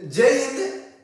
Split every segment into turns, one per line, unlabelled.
जय हिंद।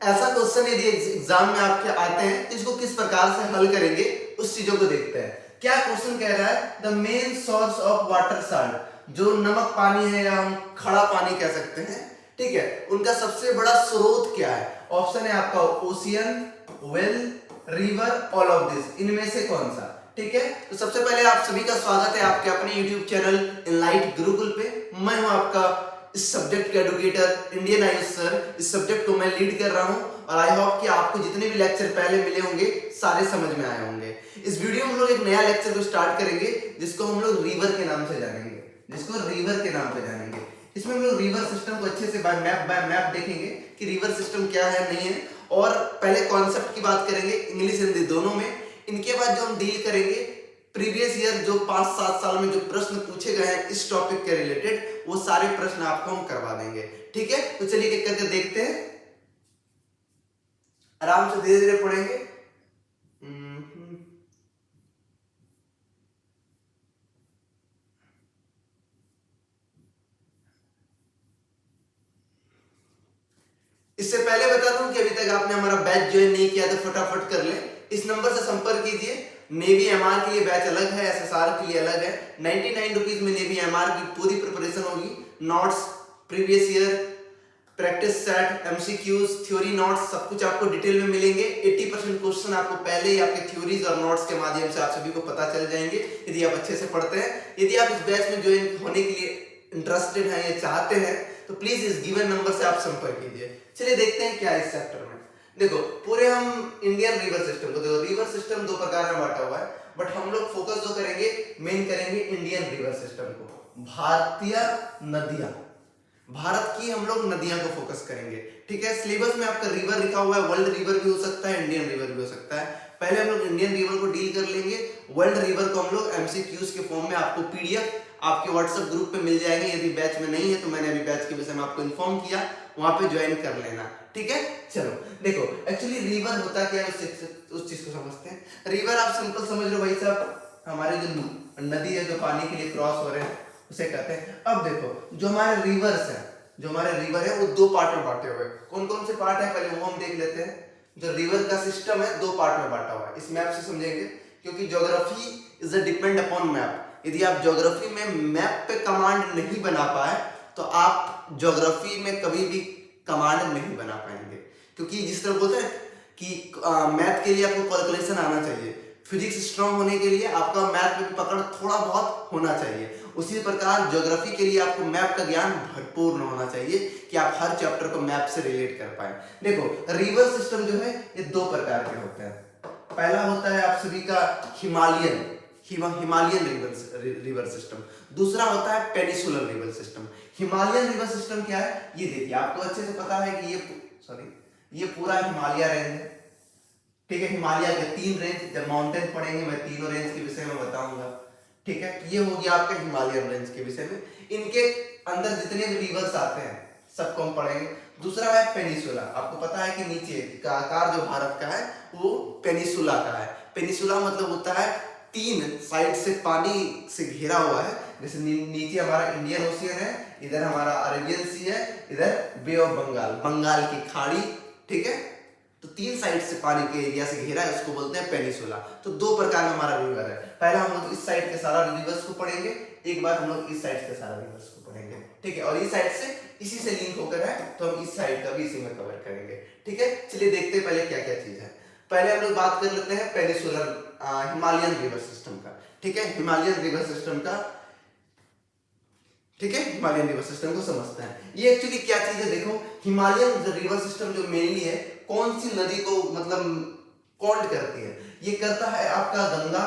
ऐसा क्वेश्चन यदि एग्जाम में आपके आते हैं तो इसको किस प्रकार से हल करेंगे उस चीजों को देखते हैं। क्या क्वेश्चन कह रहा है, the main source of water salt, जो नमक पानी है या हम खड़ा पानी कह सकते हैं, ठीक है, उनका सबसे बड़ा स्रोत क्या है। ऑप्शन है आपका ocean, well, river, all of this, इनमें से कौन सा। ठीक है, तो सबसे पहले आप सभी का स्वागत है आपके अपने YouTube चैनल एनलाइट गुरुकुल पे। मैं हूं आपका इस सब्जेक्ट के एडुकेटर इंडियन आयुष सर। इस सब्जेक्ट को मैं लीड कर रहा हूं और आई होप कि आपको जितने भी लेक्चर पहले मिले होंगे सारे समझ में आए होंगे। इस वीडियो में हम लोग एक नया लेक्चर को स्टार्ट करेंगे जिसको हम लोग रिवर के नाम से जानेंगे, इसमें हम लोग रिवर सिस्टम को अच्छे से बाय मैप देखेंगे कि रिवर सिस्टम क्या है नहीं है, और पहले कॉन्सेप्ट की बात करेंगे इंग्लिश हिंदी दोनों में। इनके बाद जो हम डील करेंगे प्रीवियस ईयर जो 5-7 साल में जो प्रश्न पूछे गए हैं इस टॉपिक के रिलेटेड, वो सारे प्रश्न आपको हम करवा देंगे। ठीक है, तो चलिए एक करके देखते हैं, आराम से धीरे धीरे पढ़ेंगे। इससे पहले बता दूं कि अभी तक आपने हमारा बैच ज्वाइन नहीं किया तो फटाफट कर लें। इस नंबर से संपर्क कीजिए। नेवी एमआर के लिए बैच अलग है, एसएसआर के लिए अलग है। 99 रुपीज में नेवी एमआर की पूरी प्रिपरेशन होगी। Notes, previous year, practice set, MCQs, theory notes, सब कुछ आपको डिटेल में मिलेंगे। 80% क्वेश्चन आपको पहले ही आपके थ्योरीज और नोट्स के माध्यम से आप सभी को पता चल जाएंगे यदि आप अच्छे से पढ़ते हैं। यदि आप इस बैच में ज्वाइन होने के लिए इंटरेस्टेड हैं या चाहते हैं तो प्लीज इस गिवन नंबर से आप संपर्क कीजिए। चलिए देखते हैं क्या है इस चैप्टर में। देखो, पूरे हम इंडियन रिवर सिस्टम को, देखो रिवर सिस्टम दो प्रकार में बांटा हुआ है, बट हम लोग फोकस जो करेंगे मेन करेंगे इंडियन रिवर सिस्टम को। भारतीय नदियां, भारत की हम लोग नदियां को फोकस करेंगे। ठीक है, सिलेबस में आपका रिवर लिखा हुआ है, वर्ल्ड रिवर भी हो सकता है, इंडियन रिवर भी हो सकता है। पहले हम लोग इंडियन रिवर को डील कर लेंगे। वर्ल्ड रिवर को हम लोग एमसीक्यूज के फॉर्म में आपको पीडीएफ आपके व्हाट्सएप ग्रुप पे मिल जाएंगे। यदि बैच में नहीं है तो मैंने अभी बैच के विषय में आपको इन्फॉर्म किया, वहां पे ज्वाइन कर लेना। ठीक है, चलो देखो एक्चुअली रिवर होता क्या है उस चीज को समझते हैं। रिवर आप सिंपल समझ लो भाई साहब, हमारे जो नदी है जो पानी के लिए क्रॉस हो रहे हैं उसे कहते हैं। अब देखो जो हमारे रिवर्स है, वो दो पार्ट में बांटे हुए हैं। कौन कौन से पार्ट है पहले वो हम देख लेते हैं। जो रिवर का सिस्टम है दो पार्ट में बांटा हुआ है, इस मैप से समझेंगे, क्योंकि geography is a depend upon map. यदि आप ज्योग्राफी में मैप पे कमांड नहीं बना पाए तो आप ज्योग्राफी में कभी भी कमांड नहीं बना पाएंगे, क्योंकि जिस तरह बोलते हैं कि मैथ के लिए आपको कैलकुलेशन आना चाहिए, फिजिक्स स्ट्रांग होने के लिए आपका मैथ में पकड़ थोड़ा बहुत होना चाहिए, उसी प्रकार ज्योग्राफी के लिए आपको मैप का ज्ञान भरपूर होना चाहिए कि आप हर चैप्टर को मैप से रिलेट कर पाए। देखो रिवर सिस्टम जो है ये दो प्रकार के होते हैं। पहला होता है आप सभी का हिमालयन रिवर सिस्टम, दूसरा होता है peninsular river system. Himalayan river system क्या है ये देखिए, आपको अच्छे से पता है कि ये पूरा हिमालय रेंज है। ठीक है, हिमालय के 3 रेंज, जब माउंटेन पढ़ेंगे मैं तीनों रेंज के विषय में बताऊंगा। ठीक है, ये हो गया आपका हिमालयन रेंज के विषय में। इनके अंदर जितने भी रिवर्स आते हैं सबको हम पढ़ेंगे। दूसरा है पेनिसुला, आपको पता है कि नीचे का आकार जो भारत का है वो पेनिसुला का है। पेनिसुला मतलब होता है 3 साइड से पानी से घिरा हुआ है। जैसे नीचे हमारा इंडियन ओशियन है, इधर हमारा अरेबियन सी है, इधर बे ऑफ बंगाल की खाड़ी। ठीक है, तो 3 साइड से पानी के एरिया से घेरा है, उसको बोलते हैं पेनिसुला। तो 2 प्रकार का हमारा रिवर है। पहला हम लोग इस साइड के सारा रिवर्स को पढ़ेंगे, एक बार हम लोग इस साइड के सारा रिवर्स को पढ़ेंगे। ठीक है, और इस साइड से इसी से लिंक होकर है तो हम इस साइड का भी इसी में कवर करेंगे। ठीक है, चलिए देखते हैं पहले क्या क्या चीज है। पहले हम लोग बात कर लेते हैं पेनिसुलर हिमालयन रिवर सिस्टम का। ठीक है, हिमालयन रिवर सिस्टम का, ठीक है, हिमालयन रिवर सिस्टम को समझते हैं। ये एक्चुअली क्या चीज है, देखो हिमालयन रिवर सिस्टम जो मेनली है कौन सी नदी को मतलब कॉल्ड करती है, ये करता है आपका गंगा,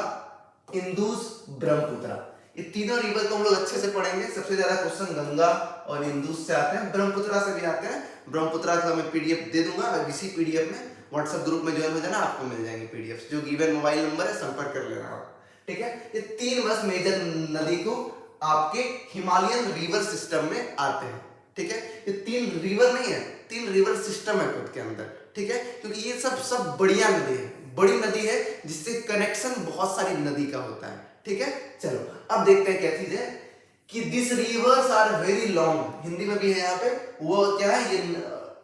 इंदुस, ब्रह्मपुत्र। ये तीनों रिवर को हम लोग अच्छे से पढ़ेंगे। सबसे ज्यादा क्वेश्चन गंगा और इंदुस से आते हैं, ब्रह्मपुत्र से भी आते हैं। ब्रह्मपुत्र का मैं पीडीएफ दे दूंगा, इसी पीडीएफ में व्हाट्सएप ग्रुप में ज्वाइन हो जाना, आपको मिल जाएंगे पीडीएफ, जो गिवन मोबाइल नंबर है संपर्क कर लेना आप। ठीक है, ये 3 बस मेजर नदी को आपके हिमालयन रिवर सिस्टम में आते हैं। ठीक है, ये 3 रिवर नहीं है, 3 रिवर सिस्टम है खुद के अंदर। ठीक है, क्योंकि ये सब बढ़िया नदी है, बड़ी नदी है जिससे कनेक्शन बहुत सारी नदी का होता है। ठीक है, चलो अब देखते हैं क्या चीज है कि this rivers are very long, Hindi में भी है यहाँ पे। वो क्या है, ये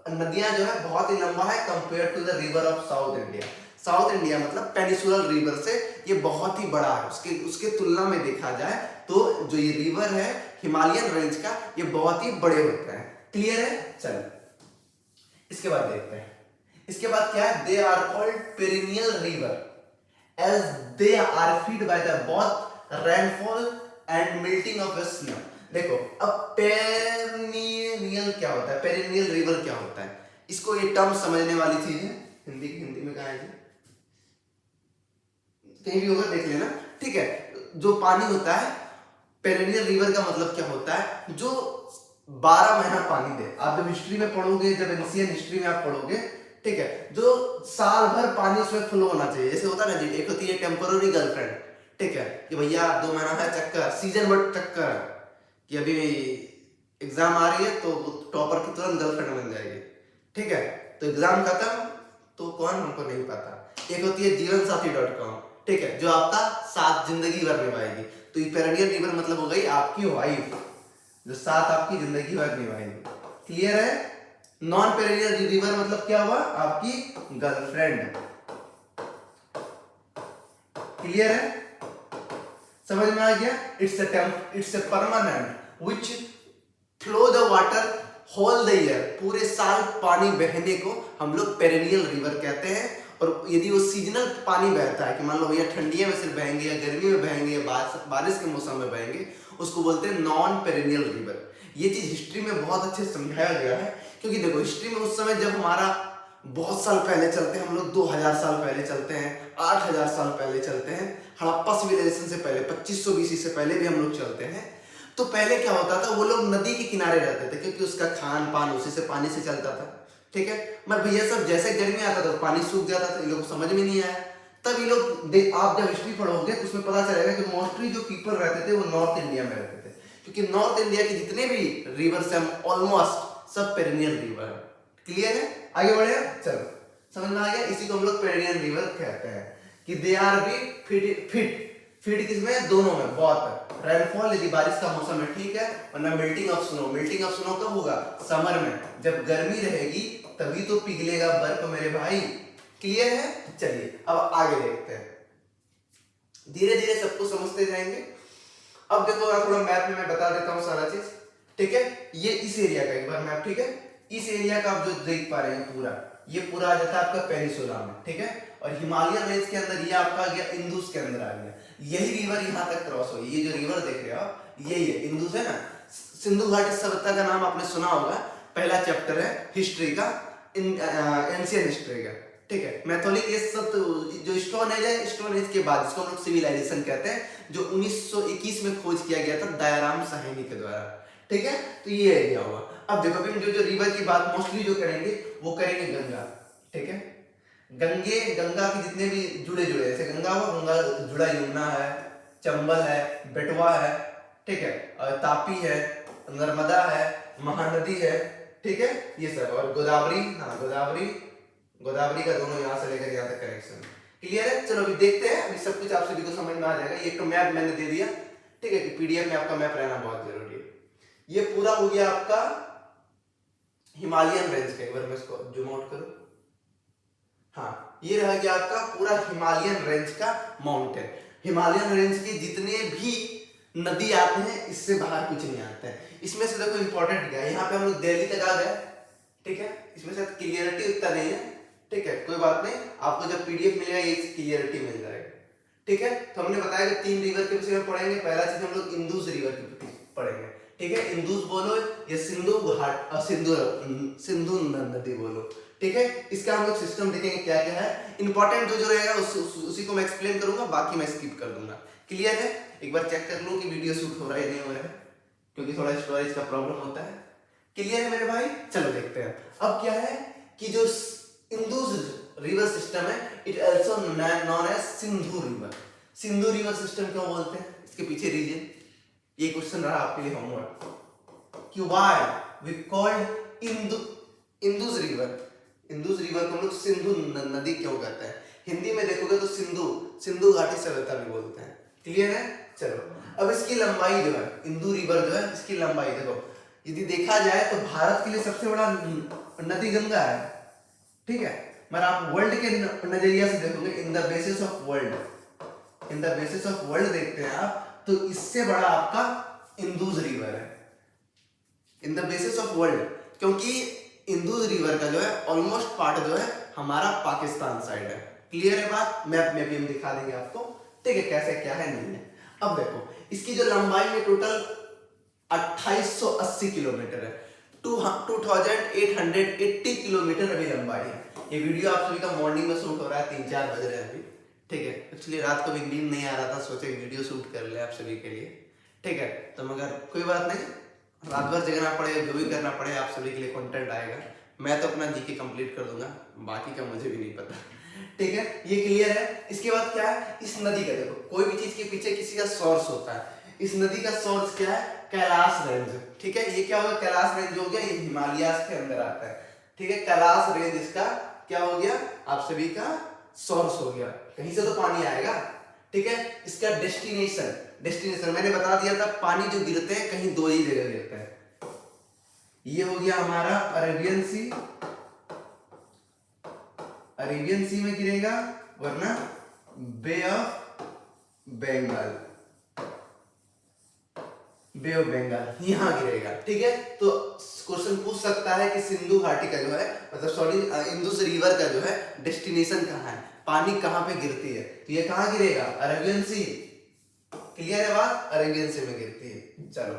नदियां जो है बहुत ही लंबा है compare to the river of South India. South India मतलब पेनिसुलर रिवर से ये बहुत ही बड़ा है, उसके उसके तुलना में देखा जाए तो जो ये रिवर है हिमालयन रेंज का, ये बहुत ही बड़े होते हैं। क्लियर है? चलो इसके बाद देखते हैं। इसके बाद क्या है, they are called perennial river as they are feed by the both rainfall and melting of snow. देखो अब पेरिनियल क्या होता है, पेरिनियल रिवर क्या होता है, इसको ये टर्म समझने वाली चीज है। हिंदी में कहा है जी, कहीं भी होगा देख लेना, ठीक है। जो पानी होता है पेरिनियल रिवर का मतलब क्या होता है, जो 12 महीना पानी दे। आप जब हिस्ट्री में पढ़ोगे, जब एंशिएंट हिस्ट्री में आप पढ़ोगे, ठीक है, जो साल भर पानी उसमें फ्लो होना चाहिए। जैसे होता है ना जी, एक होती है टेम्पररी गर्लफ्रेंड, ठीक है, कि भैया 2 महीना है चक्कर, सीजन बट चक्कर है कि अभी एग्जाम आ रही है तो टॉपर की तुरंत गर्लफ्रेंड बन जाएगी, ठीक है, तो एग्जाम खत्म तो कौन, हमको नहीं पता। एक होती है जीवन साथी.com, ठीक है, जो आपका साथ जिंदगी भर निभाएगी। तो ये पेरिनियल रिवर मतलब हो गई आपकी वाइफ, जो साथ आपकी जिंदगी भर निभाएगी। क्लियर है? नॉन पेरिनियल रिवर मतलब क्या हुआ, आपकी गर्लफ्रेंड। क्लियर है? समझ में आ गया? It's a permanent which flow the water whole the year, पूरे साल पानी बहने को हम लोग पेरिनियल रिवर कहते हैं। और यदि वो सीजनल पानी बहता है कि मान लो भैया ठंडियों में सिर्फ बहेंगे या गर्मी में बहेंगे या बारिश के मौसम में बहेंगे, उसको बोलते हैं नॉन पेरिनियल रिवर। ये चीज हिस्ट्री में बहुत अच्छे से समझाया गया है, क्योंकि देखो हिस्ट्री में उस समय जब हमारा बहुत साल पहले चलते हैं हम लोग, 2000 साल पहले चलते हैं, 8000 साल पहले चलते हैं, हड़प्पा सिविलाइजेशन से पहले 2500 बीसी से पहले भी हम लोग चलते हैं। तो पहले क्या होता था, वो लोग नदी के किनारे रहते थे क्योंकि उसका खान पान उसी से पानी से चलता था, ठीक है। मगर भैया सब जैसे गर्मी आता था पानी सूख जाता था, इन लोगों को समझ में नहीं आया। तब ये लोग, आप जब हिस्ट्री पढ़ोगे तो उसमें पता चलेगा कि मोस्टली जो पीपल रहते थे वो नॉर्थ इंडिया में रहते थे, क्योंकि नॉर्थ इंडिया के जितने भी रिवर्स हैं ऑलमोस्ट सब पेरिनियल रिवर है। क्लियर है? आगे बढ़े, चलो समझ में आ गया। इसी को हम लोग पेरिनियल रिवर कहते हैं कि दे आर बी फिट किसमें, दोनों में, बहुत रेनफॉल यदि बारिश का मौसम है, ठीक है, वरना मेल्टिंग ऑफ स्नो कब होगा, समर में, जब गर्मी रहेगी तभी तो पिघलेगा बर्फ मेरे भाई। क्लियर है? चलिए अब आगे देखते हैं, धीरे धीरे सबको समझते जाएंगे। अब देखो थोड़ा मैप में मैं बता देता हूँ सारा चीज, ठीक है। ये इस एरिया का एक बार मैप, ठीक है, इस एरिया का आप जो देख पा रहे हैं पूरा, ये पूरा आ जाता है आपका पेनिसुला में, ठीक है। और हिमालयन रेंज के अंदर ये आपका आ गया इंदुस के अंदर आ गया, यही रिवर यहाँ तक क्रॉस हुई। ये जो रिवर देख रहे हो आप, यही है इंदुस, है ना। सिंधु घाटी सभ्यता का नाम आपने सुना होगा, पहला चैप्टर है हिस्ट्री का, एंशिएंट हिस्ट्री का, ठीक है। मैथोलिक ये सब तो जो स्टोन एज है, स्टोन एज के बाद इसको हम लोग सिविलाइजेशन कहते हैं, जो 1921 में खोज किया गया था दयाराम साहनी के द्वारा, ठीक है। तो ये एरिया हुआ। अब देखो अभी जो रिवर की बात मोस्टली जो करेंगे वो करेंगे गंगा, ठीक है। गंगा के जितने भी जुड़े जैसे गंगा हो, गंगा जुड़ा यमुना है, चंबल है, बेटवा है, ठीक है, तापी है, नर्मदा है, महानदी है, ठीक है, ये सब। और गोदावरी, हाँ गोदावरी का दोनों यहाँ से लेकर यहाँ तक कनेक्शन। क्लियर है? चलो अभी देखते हैं, अभी सब कुछ आप सभी को समझ में आ जाएगा। ये तो मैप मैंने दे दिया, ठीक है, कि पीडीएफ में आपका मैप रहना बहुत जरूरी है। ये पूरा हो गया आपका हिमालयन रेंज का, एक बार मैं इसको जूम आउट करूं, हाँ, ये रह गया आपका पूरा हिमालयन रेंज का माउंटेन। हिमालयन रेंज के जितने भी नदी आते हैं इससे बाहर कुछ नहीं आते हैं। इसमें से देखो इंपॉर्टेंट क्या है, यहाँ पे हम लोग दिल्ली तक आ गए, ठीक है, इसमें से क्लियरिटी उतना नहीं है, ठीक है, कोई बात नहीं, आपको जब पीडीएफ मिलेगा ये क्लियरिटी मिल जाएगा, ठीक है। तो हमने बताया कि 3 रिवर के विषय में पढ़ेंगे। पहला चीज हम लोग इंदुस रिवर के पढ़ेंगे, ठीक है, इंदुस बोलो या सिंधु नदी बोलो, ठीक है। इसका हम लोग सिस्टम देखेंगे क्या क्या है, इंपॉर्टेंट जो रहेगा उसी को मैं एक्सप्लेन करूंगा, बाकी मैं स्किप कर दूंगा। क्लियर है? एक बार चेक कर लूं कि वीडियो शूट हो रहा है नहीं हो रहा है, क्योंकि थोड़ा स्टोरेज का प्रॉब्लम होता है। क्लियर है मेरे भाई? चलो देखते हैं अब क्या है कि जो इंदुस रिवर सिस्टम है, it also known as Sindhu river. Sindhu river system क्यों बोलते हैं, इसके पीछे रीजन, ये क्वेश्चन रहा आपके लिए होमवर्क, कि why we called Indus river को हम लोग सिंधु नदी क्यों कहते हैं। हिंदी में देखोगे तो सिंधु घाटी सभ्यता भी बोलते हैं। क्लियर है? चलो अब इसकी लंबाई जो है, इंदु रिवर जो है इसकी लंबाई देखो, यदि देखा जाए तो भारत के लिए सबसे बड़ा नदी गंगा है, ठीक है, मगर आप वर्ल्ड के नजरिया से देखोगे, in the basis of world, in the basis of world देखते हैं आप, तो इससे बड़ा आपका इंदुज रिवर है, in the basis of world, क्योंकि इंदुज रिवर का जो है ऑलमोस्ट पार्ट जो है हमारा पाकिस्तान साइड है। क्लियर है बात, मैप में भी हम दिखा देंगे आपको, ठीक है, कैसे क्या है नहीं है। अब देखो इसकी जो लंबाई में टोटल 2880 किलोमीटर है, 2880 किलोमीटर अभी लंबाई है। ये वीडियो आप सभी का मॉर्निंग में शूट हो रहा है, 3-4 बज रहे हैं अभी, ठीक है, एक्चुअली रात को भी नींद नहीं आ रहा था, सोचे वीडियो शूट कर ले आप सभी के लिए, ठीक है, तो मगर कोई बात नहीं, रात भर जगना पड़े, जो भी करना पड़े, आप सभी के लिए कंटेंट आएगा। मैं तो अपना जीके कंप्लीट कर दूंगा, बाकी का मुझे भी नहीं पता, ठीक है, ये क्लियर है। इसके बाद क्या है, इस नदी का देखो, कोई भी चीज के पीछे किसी का सोर्स होता है, इस नदी का सोर्स क्या है, कैलाश रेंज, ठीक है, ये क्या होगा, कैलाश रेंज हो गया, ये हिमालयास के अंदर आता है, ठीक है, कैलाश रेंज इसका क्या हो गया, आप सभी का सोर्स हो गया, कहीं से तो पानी आएगा, ठीक है। इसका डेस्टिनेशन मैंने बता दिया था, पानी जो गिरते हैं कहीं दो ही जगह गिरते हैं, ये हो गया हमारा अरेबियन सी, अरेबियन सी में गिरेगा, वरना bay of Bengal, bay of Bengal यहां गिरेगा, ठीक है। तो क्वेश्चन पूछ सकता है कि सिंधु घाटी का जो है, मतलब सॉरी इंदुस रिवर का जो है डेस्टिनेशन कहाँ है, पानी कहाँ पे गिरती है, तो ये कहाँ गिरेगा, अरेबियन सी, क्लियर है बात, अरेबियन सी में गिरती है। चलो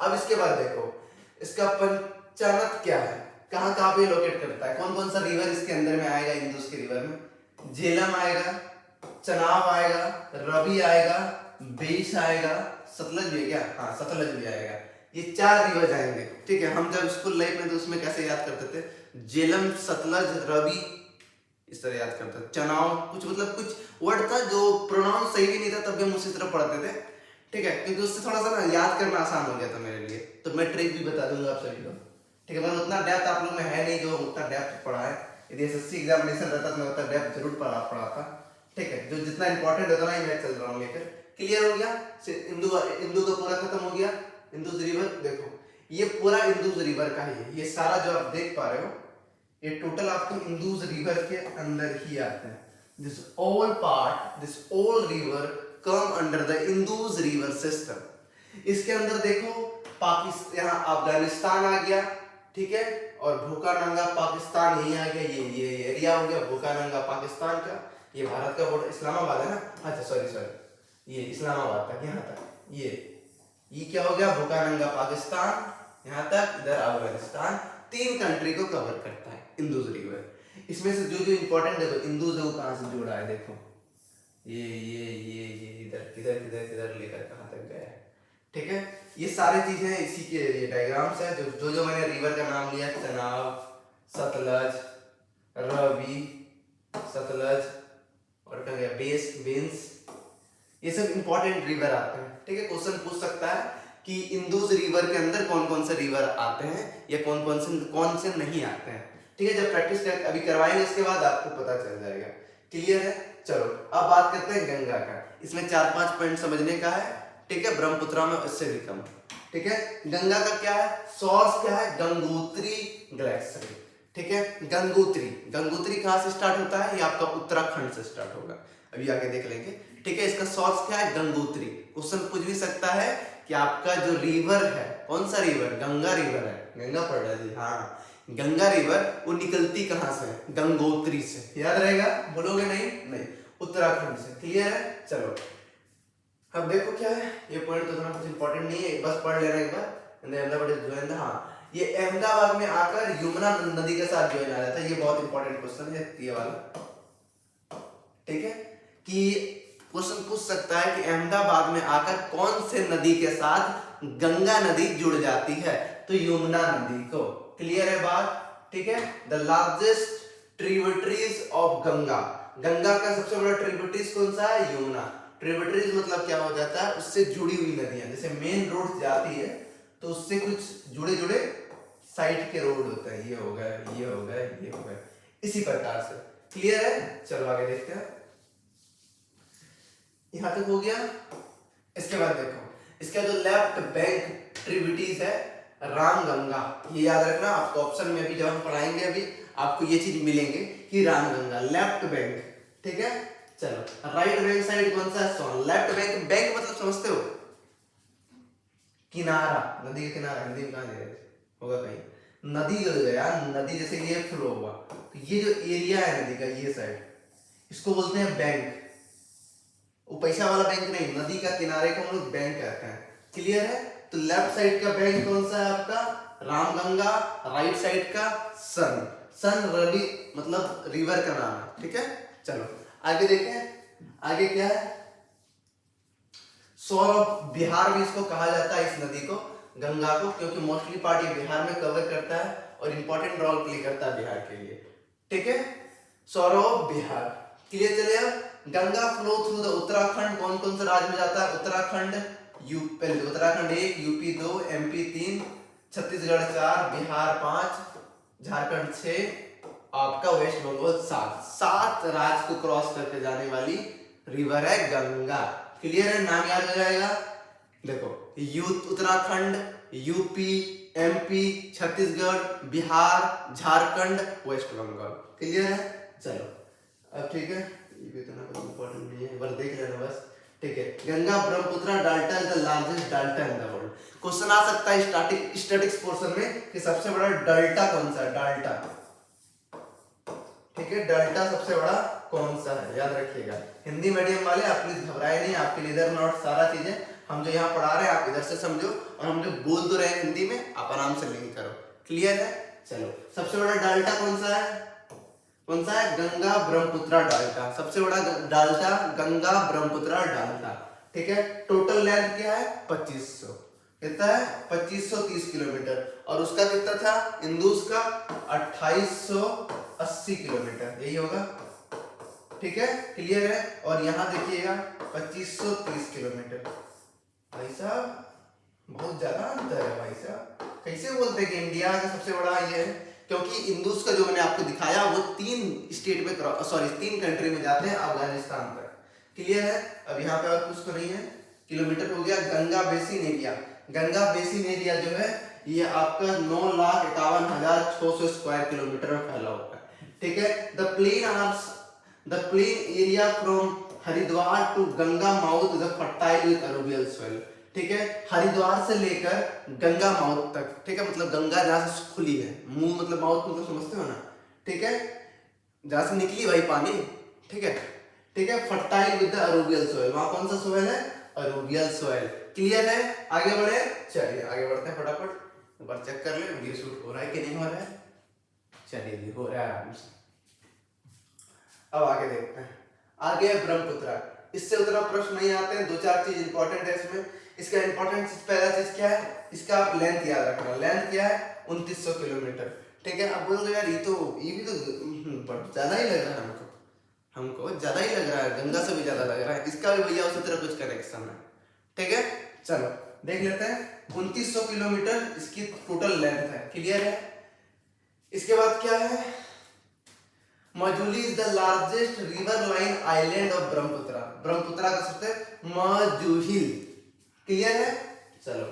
अब इसके बाद देखो इसका पंचानत क्या है, कहाँ कहाँ पे लोकेट करता है, कौन कौन सा रिवर इसके अंदर में आएगा, इंदुस के रिवर में, झेलम आएगा, चनाब आएगा, रवि आएगा, बेइछ आएगा, सतलज भी है क्या, हाँ सतलज भी आएगा, ये 4 रिवर आएंगे, ठीक है। हम जब स्कूल लाइफ में तो उसमें कैसे याद करते थे, झेलम, सतलज, रवि, इस तरह याद करते थे, चनाव, कुछ मतलब कुछ वर्ड था जो प्रोनाउंस सही भी नहीं था, तब भी हम उसी तरह पढ़ते थे, ठीक है, क्योंकि उससे थोड़ा सा ना याद करना आसान हो गया था मेरे लिए, तो मैं ट्रिक भी बता दूंगा आप सभी को, ठीक है, मतलब उतना डेप्थ आप लोग में है नहीं जो उतना डेप्थ पढ़ा है, यदि एसएससी एग्जामिनेशन रहता तो मैं उतना डेप्थ जरूर पढ़ा था, ठीक है, जो जितना इंपॉर्टेंट होता ना ही मैं चल रहा हूँ लेकर। क्लियर हो गया, इंदू का पूरा खत्म हो गया, इंदुज रिवर देखो, ये पूरा इंदुज रिवर का ही है, ये सारा जो आप देख पा रहे हो, ये टोटल आपको इंदुज रिवर के अंदर ही आते हैं, this all part, this all river come under the Indus river system. इसके अंदर देखो पाकिस्तान, यहाँ अफगानिस्तान आ गया, ठीक है, और भूकानंगा पाकिस्तान यही आ गया, ये एरिया हो गया भूकानंगा पाकिस्तान का, ये भारत का बॉर्डर, इस्लामाबाद है ना, अच्छा सॉरी ये इस्लामाबाद तक, यहाँ तक, ये क्या हो गया, भूकानंगा पाकिस्तान, यहाँ तक, इधर अफगानिस्तान, 3 कंट्री को कवर करता है इंदुज रिवर। इसमें से जो जो इंपॉर्टेंट देखो, इंदुज है वो कहाँ से जुड़ा है, देखो ये इधर किधर किधर किधर लेकर कहाँ तक गया है, ठीक है, ये सारी चीजें इसी के ये डायग्राम्स है, जो मैंने रिवर का नाम लिया, चनाब, सतलज, रवि, सतलज, और क्या गया, बेंस, ये सब इंपॉर्टेंट रिवर आते हैं, ठीक है। क्वेश्चन पूछ सकता है कि इंदुज रिवर के अंदर कौन कौन से रिवर आते हैं या कौन से नहीं आते हैं, ठीक है, जब प्रैक्टिस अभी करवाएंगे इसके बाद आपको पता चल जाएगा। क्लियर है, चलो अब बात करते हैं गंगा का, इसमें 4-5 पॉइंट समझने का है, ठीक है, ब्रह्मपुत्र में इससे भी कम, ठीक है। गंगा का क्या है, सोर्स क्या है, गंगोत्री ग्लेशियर, ठीक है, गंगोत्री कहाँ से स्टार्ट होता है, ये आपका उत्तराखंड से स्टार्ट होगा, अभी आगे देख लेंगे, ठीक है। इसका सोर्स क्या है, गंगोत्री। क्वेश्चन पूछ भी सकता है कि आपका जो रिवर है, कौन सा रिवर, गंगा रिवर है, गंगा पढ़ रहा है, हाँ गंगा रिवर, वो निकलती कहाँ से, गंगोत्री से, याद रहेगा, बोलोगे नहीं, उत्तराखंड से। क्लियर है, चलो अब देखो क्या है, ये पॉइंट तो कुछ इंपॉर्टेंट नहीं है, बस पढ़ लेना एक बार, अहमदाबाद, हाँ ये अहमदाबाद में आकर यमुना नदी के साथ ज्वाइन आ जाता है, ये बहुत इंपॉर्टेंट क्वेश्चन है ये वाला, ठीक है, कि क्वेश्चन पूछ सकता है कि अहमदाबाद में आकर कौन से नदी के साथ गंगा नदी जुड़ जाती है, तो यमुना नदी को। क्लियर है बात, ठीक है, the largest tributaries of Ganga, Ganga का सबसे बड़ा ट्रिब्यूटरीज कौन सा है, यमुना। ट्रिब्यूटरीज मतलब क्या हो जाता है, उससे जुड़ी हुई नदियां, जैसे मेन रोड जाती है तो उससे कुछ जुड़े साइड के रोड होते हैं, ये हो गया, ये हो गया, ये हो गया, इसी प्रकार से। क्लियर है, चलो आगे देखते हैं, यहां तक हो गया। इसके बाद देखो इसका जो लेफ्ट बैंक ट्रिब्यूटरीज है, रामगंगा, ये याद रखना, आपको ऑप्शन में भी जब हम पढ़ाएंगे अभी आपको ये चीज मिलेंगे कि रामगंगा लेफ्ट बैंक, ठीक है। चलो राइट बैंक साइड कौन सा है, सोन। लेफ्ट बैंक, बैंक मतलब समझते हो किनारा, नदी का किनारा, हिंदी में कहाँ दे रहे होगा कहीं, नदी लग गया, नदी जैसे ये फ्लो हुआ तो ये जो एरिया है नदी का ये साइड, इसको बोलते हैं बैंक। वो पैसा वाला बैंक नहीं, नदी का किनारे को हम लोग बैंक कहते हैं। क्लियर है। तो लेफ्ट साइड का बैंक कौन सा है आपका, रामगंगा। राइट साइड का सन, सन रवि मतलब रिवर का नाम है, ठीक है। चलो आगे देखें, आगे क्या है, सोर ऑफ बिहार भी इसको कहा जाता है, इस नदी को, गंगा को, क्योंकि मोस्टली पार्ट ये बिहार में कवर करता है और इंपॉर्टेंट रोल प्ले करता है बिहार के लिए, ठीक है। सोर ऑफ बिहार, क्लियर। चले अब Ganga flow through the Uttarakhand, कौन कौन से राज्य में जाता है, Uttarakhand, UP, Uttarakhand 1, UP 2, MP 3, Chhattisgarh 4, Bihar 5, Jharkhand 6, आपका वेस्ट बंगाल 7, 7 राज्य को क्रॉस करके जाने वाली रिवर है गंगा। क्लियर है, नाम याद हो जाएगा। देखो Uttarakhand, UP, MP, Chhattisgarh, Bihar, Jharkhand, West Bengal. Clear है। चलो अब ठीक है, ये भी इतना कुछ इंपॉर्टेंट नहीं है, बस देख लेना बस, ठीक है। Ganga Brahmaputra delta is the largest delta in the world. Question आ सकता है स्टैटिक्स पोर्शन में कि सबसे बड़ा डेल्टा कौन सा है, डेल्टा, ठीक है। डेल्टा सबसे बड़ा कौन सा है, याद रखिएगा। हिंदी मीडियम वाले आप प्लीज घबराए नहीं, आपके लिए इधर नोट सारा चीजें हम जो यहाँ पढ़ा रहे हैं आप इधर से समझो, और हम जो बोल तो रहे हैं हिंदी में आप आराम से लिंक करो। क्लियर है। चलो सबसे बड़ा डेल्टा कौन सा है, कौन सा है, गंगा ब्रह्मपुत्र डेल्टा, सबसे बड़ा डेल्टा गंगा ब्रह्मपुत्र डेल्टा, ठीक है। टोटल लेंथ क्या है, 2500, कितना है, 2530 किलोमीटर, और उसका कितना था इंदुस का 2880 किलोमीटर, यही होगा, ठीक है। क्लियर है। और यहाँ देखिएगा 2530 किलोमीटर, भाई साहब बहुत ज्यादा अंतर है भाई साहब। कैसे बोलते हैं कि इंडिया का सबसे बड़ा ये है, क्योंकि इंदुस का जो मैंने आपको दिखाया वो 3 स्टेट में, सॉरी 3 कंट्री में जाते हैं, अफगानिस्तान तक। क्लियर है। अब यहाँ पे और कुछ तो नहीं है। किलोमीटर हो गया। Ganga basin area, Ganga basin area जो है ये आपका 9,51,600 स्क्वायर किलोमीटर में फैला हुआ है, ठीक है। The plain area from Haridwar to Ganga mouth is fertile with alluvial soil, ठीक है। हरिद्वार से लेकर गंगा माउथ तक, ठीक है, मतलब गंगा जहां से खुली है, मुंह मतलब माउथ मतलब समझते हो ना, ठीक है, जहां से निकली वही पानी, ठीक है, ठीक है। फर्टाइल विद अलोवियल सॉइल, वहां कौन सा सॉइल है, अलोवियल सॉइल। क्लियर है। आगे बढ़े, चलिए आगे बढ़ते हैं फटाफट, एक बार चेक कर ले वीडियो शूट हो रहा है कि नहीं हो रहा है। चलिए जी हो रहा है आराम से। अब आगे देखते हैं, आगे है ब्रह्मपुत्र। इससे उतना प्रश्न नहीं आते हैं, 2-4 चीज इंपॉर्टेंट है इसमें। इसका इंपॉर्टेंट पहला चीज क्या है, इसका आप लेंथ याद रखना, लेंथ क्या है 2900 किलोमीटर, ठीक है। अब बोलोगे यार ये भी तो ज्यादा ही लग रहा है हमको ज्यादा ही लग रहा है, गंगा से भी ज्यादा लग रहा है। इसका भी भैया उसी तरह कुछ कनेक्शन है, ठीक है। चलो देख लेते हैं, 2900 किलोमीटर इसकी टोटल लेंथ है। क्लियर है। इसके बाद क्या है, Majuli is the largest river line island of Brahmaputra, Brahmaputra का सबसे मजूहिल। क्लियर है। चलो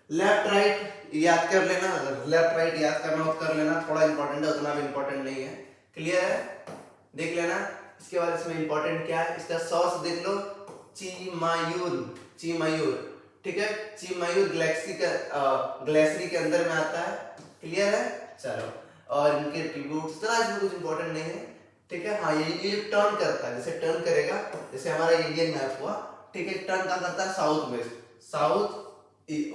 लेफ्ट राइट याद कर लेना, लेफ्ट राइट याद करना हो कर लेना, थोड़ा इंपॉर्टेंट है, उतना भी इंपॉर्टेंट नहीं है। क्लियर है, देख लेना। इसके बाद इसमें इंपॉर्टेंट क्या है, इसका सोर्स देख लो, चिमायूर, चिमायूर, ठीक है। चिमायूर ग्लेशियर के अंदर में आता है। क्लियर है। चलो और इनके ट्रिब्यूट्स तरह इसमें कुछ इंपॉर्टेंट नहीं है, ठीक है। हाँ ये टर्न करता है, जैसे टर्न करेगा, जैसे हमारा इंडियन मैप हुआ, ठीक है, टर्न कहाँ करता है, साउथ वेस्ट, साउथ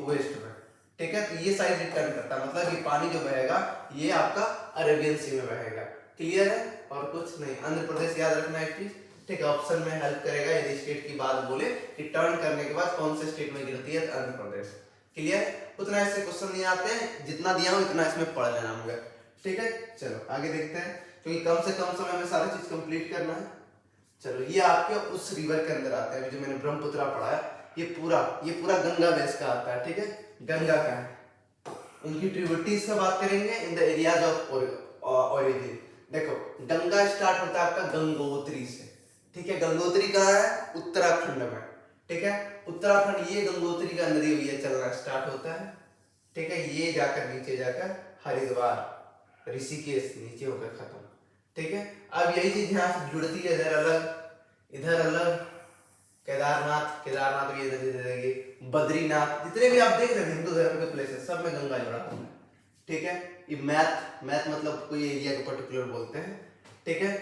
वेस्ट में, ठीक है। तो ये साइड टर्न करता है, मतलब ये पानी जो बहेगा ये आपका अरेबियन सी में बहेगा। क्लियर है। और कुछ नहीं। आंध्र प्रदेश याद रखना एक चीज, ठीक है, ऑप्शन में हेल्प करेगा यदि स्टेट की बात बोले कि टर्न करने के बाद कौन से स्टेट में गिरती है, आंध्र प्रदेश। क्लियर। उतना इससे क्वेश्चन नहीं आते हैं, जितना दिया हूं इतना इसमें पढ़ लेना मगर, ठीक है। चलो आगे देखते हैं, क्योंकि कम से कम समय में सारी चीज कंप्लीट करना है। चलो ये आपके उस रिवर के अंदर आता है जो मैंने ब्रह्मपुत्र पढ़ाया, ये पूरा गंगा बेस का आता है, ठीक है, गंगा का है। उनकी ट्रिब्यूटरीज का बात करेंगे in the areas of origin. देखो गंगा स्टार्ट होता है आपका गंगोत्री से, ठीक है। गंगोत्री कहाँ है, उत्तराखंड में, ठीक है। उत्तराखंड ये गंगोत्री का नदी हुई है चलना स्टार्ट होता है, ठीक है, ये जाकर नीचे जाकर हरिद्वार, ऋषिकेश नीचे होकर खत्म। ठीक है, अब यही चीज यहाँ से जुड़ती है, इधर अलग, केदारनाथ, केदारनाथ भी इधर दे देंगे, बद्रीनाथ, जितने भी आप देख रहे हैं हिंदू धर्म के प्लेसेस सब में गंगा जुड़ा हुआ है। ठीक है, ये मैथ मतलब कोई एरिया को पर्टिकुलर बोलते हैं। ठीक है,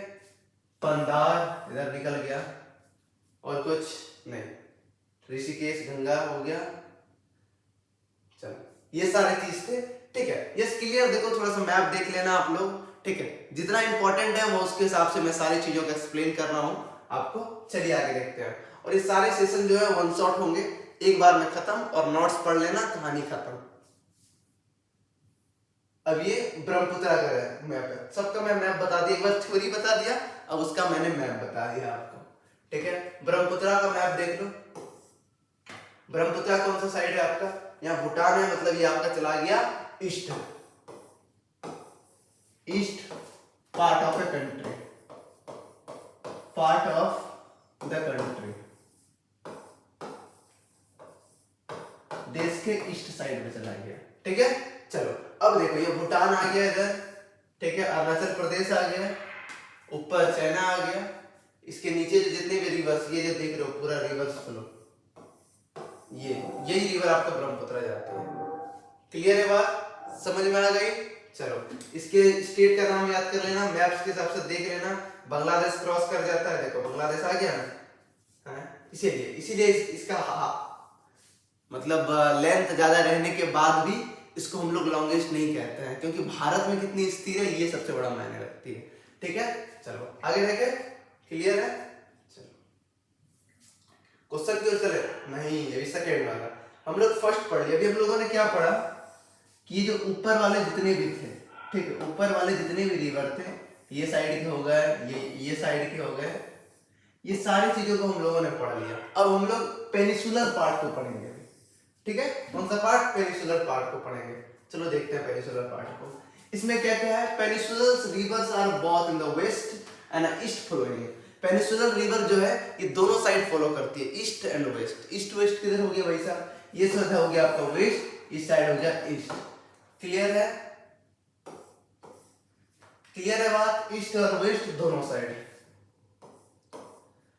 पंदार इधर निकल गया, और कुछ नहीं, ऋषिकेश गंगा हो गया। चलो ये सारे चीज थे। ठीक है, यस क्लियर। देखो थोड़ा सा मैप देख लेना आप लोग। ठीक है, जितना इंपॉर्टेंट है वो उसके हिसाब से मैं सारी चीजों को एक्सप्लेन कर रहा हूँ आपको। चलिए आगे देखते हैं। और ये सारे सेशन जो है वन शॉट होंगे, एक बार में खत्म, और नोट्स पढ़ लेना, कहानी खत्म। अब ये ब्रह्मपुत्र का मैप है, सबका मैं मैप बता दिया, एक बार थ्योरी बता दिया, अब उसका मैंने मैप बता दिया आपको। ठीक है, ब्रह्मपुत्र का मैप देख लो। ब्रह्मपुत्र कौन सा साइड है आपका? यहाँ भूटान है, मतलब ये आपका चला गया east part of a country, part of the country, देश के ईस्ट साइड में चला गया। ठीक है, चलो अब देखो ये भूटान आ गया इधर। ठीक है, अरुणाचल प्रदेश आ गया, ऊपर चाइना आ गया, इसके नीचे जो जितने भी रिवर्स, ये जो देख रहे हो पूरा रिवर्स फ्लो, यही रिवर आपका ब्रह्मपुत्र जाती है। क्लियर है बात, समझ में आ गई? चलो इसके स्टेट का नाम याद कर लेना, मैप्स के हिसाब से देख लेना। बांग्लादेश क्रॉस कर जाता है, देखो बांग्लादेश आ गया ना, इसीलिए इसका मतलब लेंथ ज्यादा रहने के बाद भी इसको हम लोग लॉन्गेस्ट नहीं कहते हैं, क्योंकि भारत में कितनी स्थिर है ये सबसे बड़ा मायने रखती है। ठीक है, चलो आगे देखे। क्लियर है? चलो क्वेश्चन क्यों चले नहीं, ये भी सेकेंड वाला हम लोग फर्स्ट पढ़ लिया। अभी हम लोगों ने क्या पढ़ा कि जो ऊपर वाले जितने भी थे, ठीक है, ऊपर वाले जितने भी रिवर थे, ये साइड के हो गए, ये साइड के हो गए, ये सारी चीजों को हम लोगों ने पढ़ लिया। अब हम लोग पेनिसुलर पार्ट को पढ़ेंगे। ठीक है, कौन सा पार्ट? पेनिसुलर पार्ट को पढ़ेंगे। चलो देखते हैं पेनिसुलर पार्ट को। इसमें क्या क्या है? Peninsular rivers are both in the west and east flowing. Peninsular river जो है ये दोनों साइड फॉलो करती है, east and west. East west किधर हो गया भाई साहब? ये साइड हो गया आपका वेस्ट, इस साइड हो गया ईस्ट। क्लियर है? क्लियर है बात? ईस्ट और वेस्ट दोनों साइड,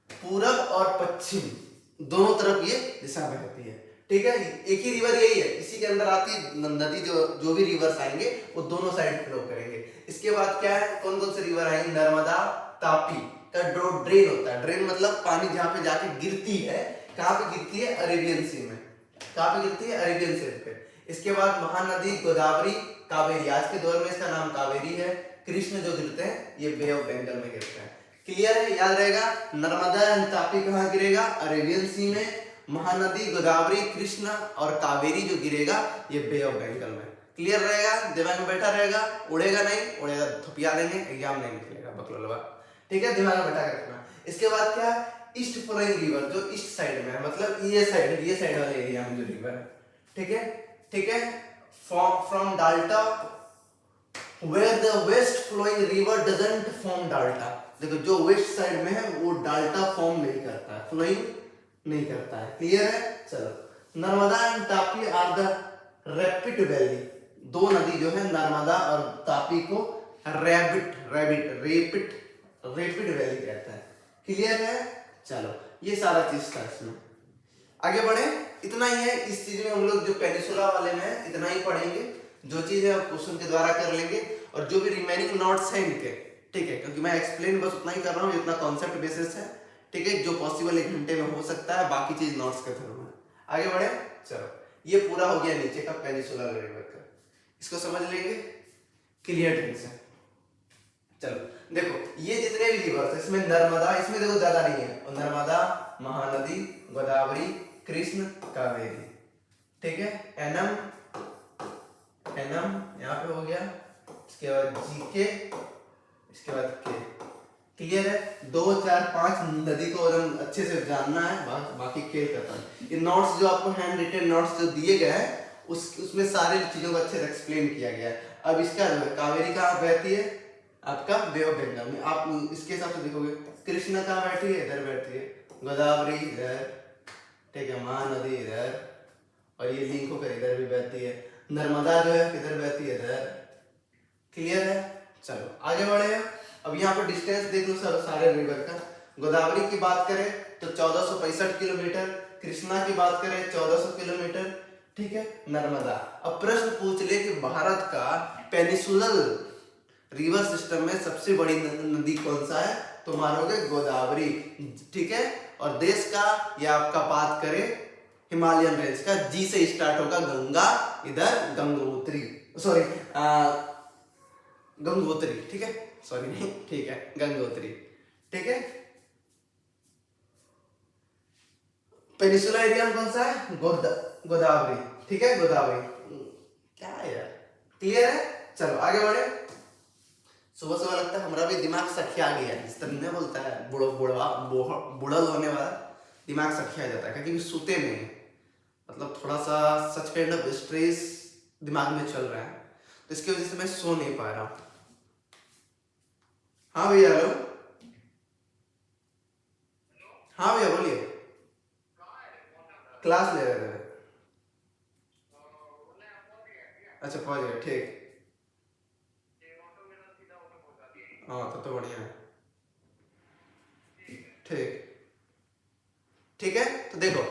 पूरब और पश्चिम दोनों तरफ ये दिशा बहती है। ठीक है, एक ही रिवर यही है, इसी के अंदर आती नदी, जो भी रिवर्स आएंगे वो दोनों साइड फ्लो करेंगे। इसके बाद क्या है, कौन कौन से रिवर आएंगे? नर्मदा, तापी का ड्रेन होता है। ड्रेन मतलब पानी जहां पे जाके गिरती है, कहां पे गिरती है? अरेबियन सी में। कहां पे गिरती है? अरेबियन सी पे। इसके बाद महानदी, गोदावरी, कावेरी, आज के दौर में इसका नाम कावेरी है। कृष्ण जो गिरते हैं ये बे ऑफ बंगाल में गिरते हैं। क्लियर है? याद रहेगा, नर्मदा एंड तापी कहां गिरेगा? अरेबियन सी में। महानदी, गोदावरी, कृष्णा और कावेरी जो गिरेगा ये बे ऑफ बंगाल में। क्लियर रहेगा? दिमाग में बैठा रहेगा, उड़ेगा नहीं, उड़ेगा थपिया देंगे, एग्जाम नहीं निकलेगा बकलोलवा। ठीक है, दिमाग में बैठा के रखना। इसके बाद क्या? ईस्ट फ्लोइंग रिवर, जो ईस्ट साइड में है, मतलब ये साइड वाले एरिया में जो रिवर है। ठीक है, ठीक है, from delta where the west flowing river doesn't form delta। देखो जो वेस्ट साइड में है वो डाल्टा फॉर्म नहीं करता है, फ्लोइंग नहीं करता है। क्लियर है? चलो Narmada and Tapi are the rapid valley. दो नदी जो है नर्मदा और तापी को रैपिड वैली कहता है। क्लियर है? चलो ये सारा चीज था इसमें। आगे बढ़े, इतना ही है इस चीज में। हम लोग जो पेनिसुला वाले में है इतना ही पढ़ेंगे, जो चीज है आप क्वेश्चन के द्वारा कर लेंगे, और जो भी रिमेनिंग नोट्स हैं इनके, ठीक है, क्योंकि मैं एक्सप्लेन बस उतना ही कर रहा हूँ जितना कॉन्सेप्ट बेसिस है। ठीक है, जो पॉसिबल 1 घंटे में हो सकता है, बाकी चीज नोट्स के थ्रू है। आगे बढ़े, चलो ये पूरा हो गया नीचे का पेनिसुला रिवर का, इसको समझ लेंगे क्लियर ढंग से। चलो देखो ये जितने भी रिवर्स है, इसमें नर्मदा, इसमें देखो ज्यादा नहीं है, और नर्मदा, महानदी, गोदावरी, कृष्ण, कावेरी। ठीक है, एनम यहाँ पे हो गया, इसके बाद जीके, इसके बाद के। क्लियर है? 2, 4, 5 नदी को एकदम अच्छे से जानना है, बाकी खेल करता है। ये नोट्स जो आपको हैंड रिटन नोट्स जो दिए गए हैं उसमें सारी चीजों को अच्छे से एक्सप्लेन किया गया है। अब इसका जो है कावेरी कहाँ बहती है? आपका बे ऑफ बंगाल में। आप इसके हिसाब से देखोगे, कृष्णा कहाँ बैठी है? इधर बैठी है, गोदावरी इधर, ठीक है, महानदी इधर, और ये लिंक होकर इधर भी बहती है। नर्मदा जो है किधर बहती है, इधर। क्लियर है? चलो आगे बढ़े। अब यहाँ पर डिस्टेंस देख लो सर सारे रिवर का। गोदावरी की बात करें तो 1465 किलोमीटर, कृष्णा की बात करें 1400 किलोमीटर, ठीक है। नर्मदा, अब प्रश्न पूछ ले कि भारत का पेनिसुलर रिवर सिस्टम में सबसे बड़ी नदी कौन सा है, तो मानोगे गोदावरी, ठीक है। और देश का या आपका बात करें हिमालयन रेंज का, जी से स्टार्ट होगा, गंगा, इधर गंगोत्री, सॉरी गंगोत्री, ठीक है, सॉरी नहीं, ठीक है, गंगोत्री, ठीक है। पेनिसुलर एरिया में कौन सा है, गोदावरी, ठीक है, गोदावरी। क्या है यार, क्लियर है? चलो आगे बढ़े। सुबह सुबह लगता है हमारा भी दिमाग सखिया गया है, इस तरह बोलता है, बुढ़ल होने वाला दिमाग सखिया जाता है, क्योंकि सोते नहीं है, मतलब थोड़ा सा सच काइंड ऑफ स्ट्रेस दिमाग में चल रहा है, तो इसकी वजह से मैं सो नहीं पा रहा हूँ। हाँ भैया, हेलो। हाँ भैया बोलिए। क्लास ले रहे थे। अच्छा पहुंच गए, ठीक। हाँ तो बढ़िया है, ठीक, ठीक है। तो देखो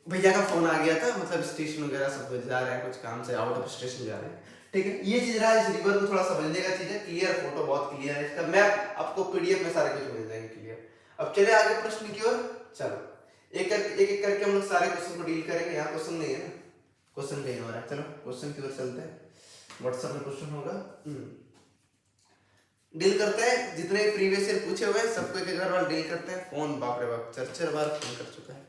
भैया का फोन आ गया था, मतलब स्टेशन वगैरह सब जा रहे हैं, कुछ काम से आउट ऑफ स्टेशन जा रहे हैं, ठीक है। ये चीज रहा, इस रिवर को थोड़ा समझने का चीज है। क्लियर, फोटो बहुत क्लियर है, इसका मैप आपको पीडीएफ में सारे कुछ मिल जाएंगे क्लियर। अब चले आगे प्रश्न की ओर। चलो एक एक करके हम लोग सारे क्वेश्चन को डील करेंगे। यहाँ क्वेश्चन नहीं है ना, क्वेश्चन कहीं हो रहा है। चलो क्वेश्चन की ओर चलते हैं, व्हाट्सएप में क्वेश्चन होगा, डील करते हैं। जितने प्रीवियस ईयर पूछे हुए हैं सबको एक बार डील करते हैं। फोन बाप रे बाप 4 बार फोन कर चुका है,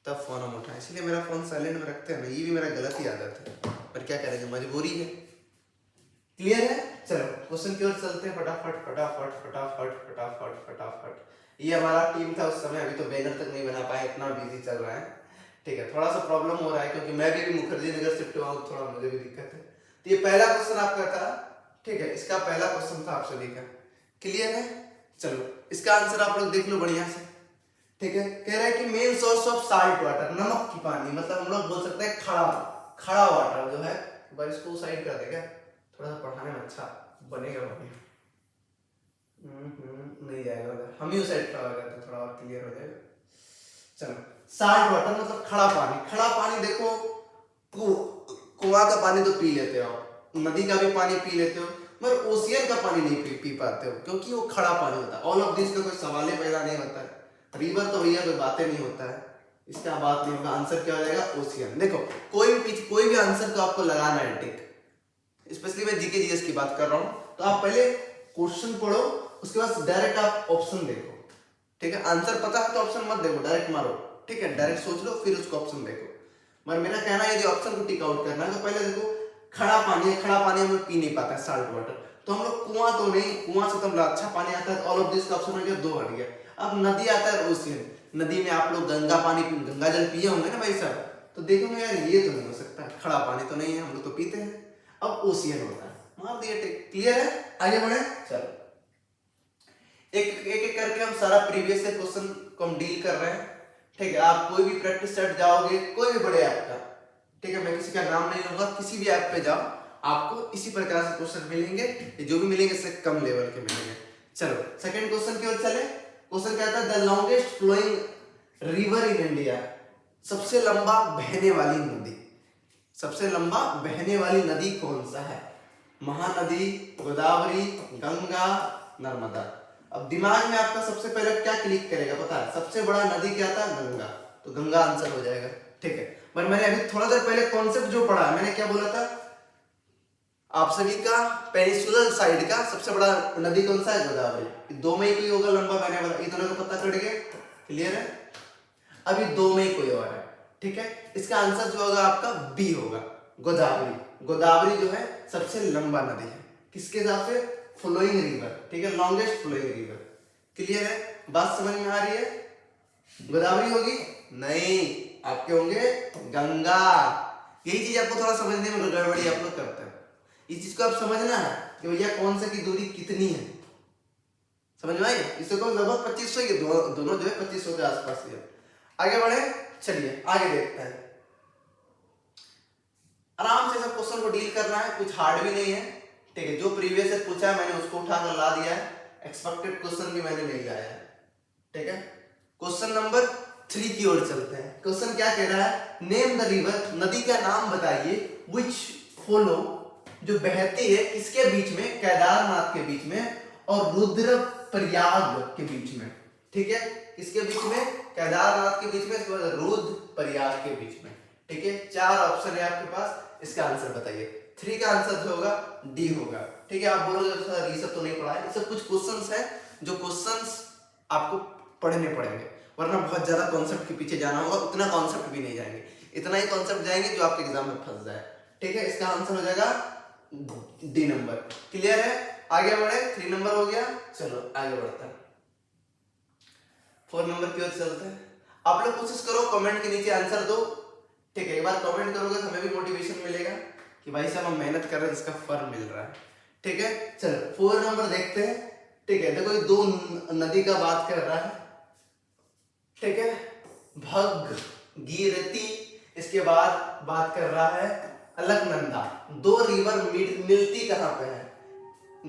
तब फोन हम उठाए, इसलिए मेरा फोन साइलेंट में रखते हैं ना, ये भी मेरा गलत ही आदत है, पर क्या करेंगे, मजबूरी है। क्लियर है? चलो क्वेश्चन की ओर चलते हैं, फटाफट फटाफट फटाफट फटाफट फटाफट। ये हमारा टीम था उस समय, अभी तो बैनर तक नहीं बना पाए, इतना बिजी चल रहा है, ठीक है। थोड़ा सा प्रॉब्लम हो रहा है क्योंकि मैं भी मुखर्जी नगर शिफ्ट हुआ हूँ, थोड़ा मुझे भी दिक्कत है। तो ये पहला क्वेश्चन आपका था, ठीक है, इसका पहला क्वेश्चन था आप सभी का। क्लियर है? चलो इसका आंसर आप लोग देख लो बढ़िया से, ठीक है। कह रहा है कि main source of salt water, नमक की पानी, मतलब हम लोग बोल सकते हैं खड़ा वाटर जो है, भाई इसको साइड कर देगा, थोड़ा सा पढ़ाने में अच्छा बनेगा बढ़िया। नहीं जाएगा उधर, हम ही उस साइड खड़ा हो जाते हैं, थोड़ा और क्लियर हो जाएगा। चलो साल्ट वाटर मतलब खड़ा पानी। खड़ा पानी देखो, कुआं का पानी तो पी लेते हो, नदी का भी पानी पी लेते हो, मगर ओशियन का पानी नहीं पी पाते हो, क्योंकि वो खड़ा पानी होता है। ऑल ऑफ दिस का कोई सवाल ही पैदा नहीं होता है। रिवर तो भैया कोई बातें नहीं होता है, इसका बात नहीं होगा। आंसर क्या हो जाएगा, ओशियन। देखो कोई भी आंसर तो आपको लगाना है टिक, स्पेशली मैं जीके जीएस की बात कर रहा हूँ, तो आप पहले क्वेश्चन पढ़ो, उसके बाद डायरेक्ट आप ऑप्शन देखो, ठीक है। आंसर पता है तो ऑप्शन मत देखो, डायरेक्ट मारो, ठीक है, डायरेक्ट सोच लो फिर उसको ऑप्शन देखो। मगर मेरा कहना है यदि ऑप्शन को टिक आउट करना है तो पहले देखो खड़ा पानी है, खड़ा पानी हम लोग पी नहीं पाता है, साल्ट वाटर, तो हम लोग कुआं तो नहीं, कुआं से तो अच्छा पानी आता है, ऑल ऑफ दिस का ऑप्शन हो गया, 2 हट गया। अब नदी आता है, ओशियन, नदी में आप लोग गंगा जल पिए होंगे ना भाई साहब, तो देखोगे यार ये तो नहीं हो सकता, खड़ा पानी तो नहीं है, हम लोग तो पीते हैं। अब ओशियन होता है, मार दिया टिक। क्लियर है? आगे बढ़े। चलो एक करके हम सारा प्रीवियस क्वेश्चन को हम डील कर रहे हैं, ठीक है। आप कोई भी प्रैक्टिस सेट जाओगे, कोई भी बड़े ऐप का, ठीक है, मैं किसी का नाम नहीं लूंगा, किसी भी ऐप पे जाओ आपको इसी प्रकार से क्वेश्चन मिलेंगे, जो भी मिलेंगे इससे कम लेवल के मिलेंगे। चलो सेकंड क्वेश्चन की ओर चले। क्वेश्चन क्या था, the longest flowing river in India, सबसे लंबा बहने वाली नदी, सबसे लंबा बहने वाली नदी कौन सा है, महानदी, गोदावरी, गंगा, नर्मदा। अब दिमाग में आपका सबसे पहले क्या क्लिक करेगा पता है, सबसे बड़ा नदी क्या था, गंगा, तो गंगा आंसर हो जाएगा, ठीक है। पर मैंने अभी थोड़ा देर पहले कॉन्सेप्ट जो पढ़ा है, मैंने क्या बोला था आप सभी का, पेनिसुलर साइड का सबसे बड़ा नदी कौन सा है, गोदावरी। 2 में ही कोई होगा लंबा बहने वाला, ये दोनों को पता कट गया, क्लियर है। अभी 2 में ही कोई और है, ठीक है। इसका आंसर जो होगा आपका बी होगा, गोदावरी। गोदावरी जो है सबसे लंबा नदी है, किसके हिसाब से, फ्लोइंग रिवर, ठीक है, लॉन्गेस्ट फ्लोइंग रिवर। क्लियर है, बात समझ में आ रही है। गोदावरी होगी नहीं, आपके होंगे गंगा। यही चीज आपको थोड़ा समझने में गड़बड़ी आप लोग करते हैं, इस चीज को आप समझना है कि भैया कौन से की दूरी कितनी है, समझ में आई। इससे को लगभग 2500 ही, दोनों जो है 2500 के आसपास ही है। आगे बढ़े, चलिए आगे देखते हैं। आराम से सब क्वेश्चन को डील करना है, कुछ हार्ड भी नहीं है, ठीक है। जो प्रीवियस से पूछा है मैंने उसको उठाकर ला दिया है, एक्सपेक्टेड क्वेश्चन भी मैंने नहीं लाया है, ठीक है। क्वेश्चन नंबर 3 की ओर चलते हैं। क्वेश्चन क्या कह रहा है, नेम द रिवर, नदी का नाम बताइए, विच फॉलो, जो बहती है किसके बीच में, केदारनाथ के बीच में और रुद्रप्रयाग के बीच में, ठीक है। किसके बीच में, केदारनाथ के बीच में, रुद्रप्रयाग के बीच में, ठीक है। 4 ऑप्शन है आपके पास, इसका आंसर बताइए। 3 का आंसर जो होगा डी होगा, ठीक है। आप बोलोगे सर ये सब तो नहीं पढ़ा है, ये सब कुछ क्वेश्चंस है जो क्वेश्चंस आपको पढ़ने पड़ेंगे, वरना बहुत ज्यादा कॉन्सेप्ट के पीछे जाना होगा, उतना कॉन्सेप्ट भी नहीं जाएंगे, इतना ही कॉन्सेप्ट जाएंगे जो आपके एग्जाम में फंस जाए, ठीक है। इसका आंसर हो जाएगा डी नंबर। क्लियर है, आगे बढ़े। 3 नंबर हो गया, चलो आगे बढ़ते हैं, 4 नंबर की ओर चलते हैं। आप लोग कोशिश करो कमेंट के नीचे आंसर दो, ठीक है। एक बार कमेंट करोगे तो हमें भी मोटिवेशन मिलेगा कि भाई साहब हम मेहनत कर रहे हैं, इसका फल मिल रहा है, ठीक है। चलो 4 नंबर देखते हैं, ठीक है। देखो ये 2 नदी का बात कर रहा है, ठीक है, भगीरथी, इसके बाद बात कर रहा है अलकनंदा। 2 रिवर मिलती कहां पे है,